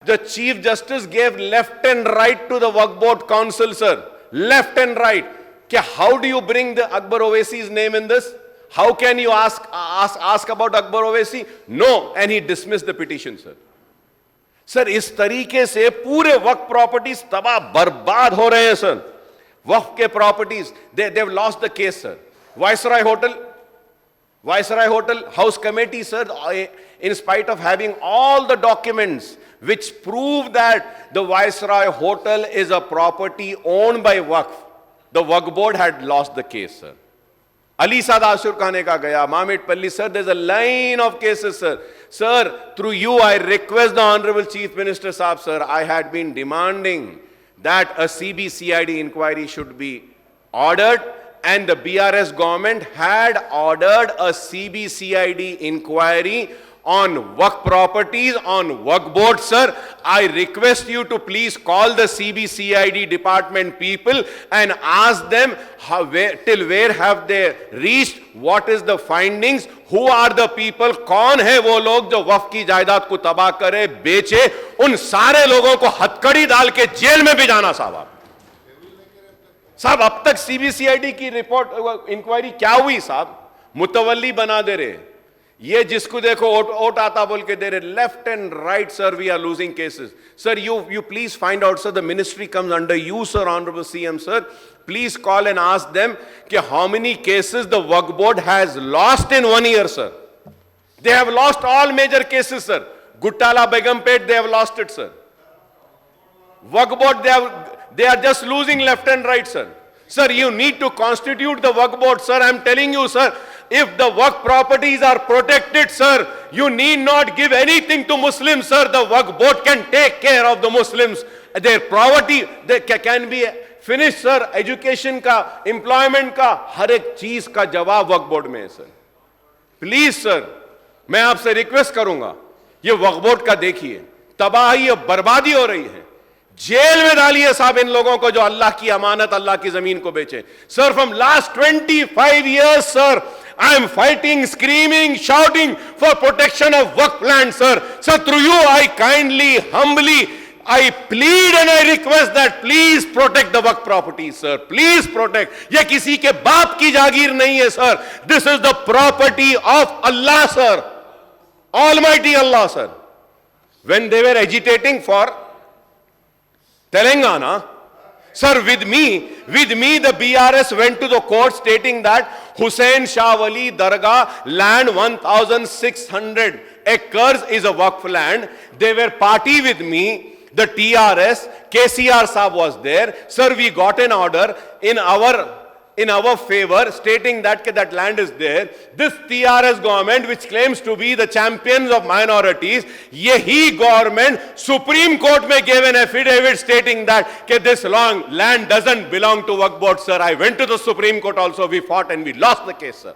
The Chief Justice gave left and right to the Waqf Board Council, sir. Left and right. How do you bring the Akbar Owaisi's name in this? How can you ask about Akbar Owaisi? No, and he dismissed the petition, sir. Sir इस तरीके से पूरे वक्फ properties तबाह बर्बाद हो रहे हैं sir. वक्फ के properties they have lost the case, sir. Viceroy Hotel House Committee, sir, in spite of having all the documents which prove that the Viceroy Hotel is a property owned by Waqf, the Waqf Board had lost the case, sir. Ali Saad Ashur Khane ka gaya, Mahmud Palli, sir, there's a line of cases, sir. Sir, through you, I request the Honorable Chief Minister Saab, sir, I had been demanding that a CBCID inquiry should be ordered, and the BRS government had ordered a CBCID inquiry on Waqf properties, on Waqf Board, sir. I request you to please call the CBCID department people and ask them till where have they reached, what is the findings, who are the people, कौन है वो लोग जो वक्फ की जायदाद को तबाह करे, बेचे, उन सारे लोगों को हथकड़ी डाल के जेल में भी जाना साहब. साहब अब तक सीबीसीआईडी की रिपोर्ट इंक्वायरी क्या हुई साहब? मुतवल्ली बना दे रहे, ये जिसको देखो ओट आता बोल के दे रहे. Left and right sir, we are losing cases. Sir you please find out, sir, the ministry comes under you, sir, Honorable CM, sir. Please call and ask them how many cases the Waqf Board has lost in 1 year, sir. They have lost all major cases, sir. Guttala Begumpet, they have lost it, sir. Waqf Board, they are just losing left and right, sir. Sir, you need to constitute the Waqf Board, sir. I am telling you, sir, if the Waqf properties are protected, sir, you need not give anything to Muslims, sir. The Waqf Board can take care of the Muslims. Their poverty they can be finished, sir. Education ka, employment ka, हर एक चीज का जवाब Waqf Board में है, sir. Please, sir, मैं आपसे request करूंगा, ये Waqf Board का देखिए, तबाही और बर्बादी हो रही है. जेल में डालिए साहब इन लोगों को जो अल्लाह की अमानत, अल्लाह की जमीन को बेचे. Sir, from last 25 years, sir, I am fighting, screaming, shouting for protection of Waqf land, sir. Sir, through you, I kindly, humbly, I plead and I request that please protect the Waqf properties, sir. Please protect. ये किसी के बाप की जागीर नहीं है, sir. This is the property of Allah, sir. Almighty Allah, sir. When they were agitating for Telangana, sir, with me, the BRS went to the court stating that Hussain Shah Wali Dargah land 1,600 acres is a Waqf land. They were party with me. The TRS, KCR Saab was there. Sir, we got an order in our favor stating that that land is there. This TRS government, which claims to be the champions of minorities, yehi government Supreme Court में gave an affidavit stating that this land doesn't belong to Waqf Board, sir. I went to the Supreme Court also. We fought and we lost the case, sir.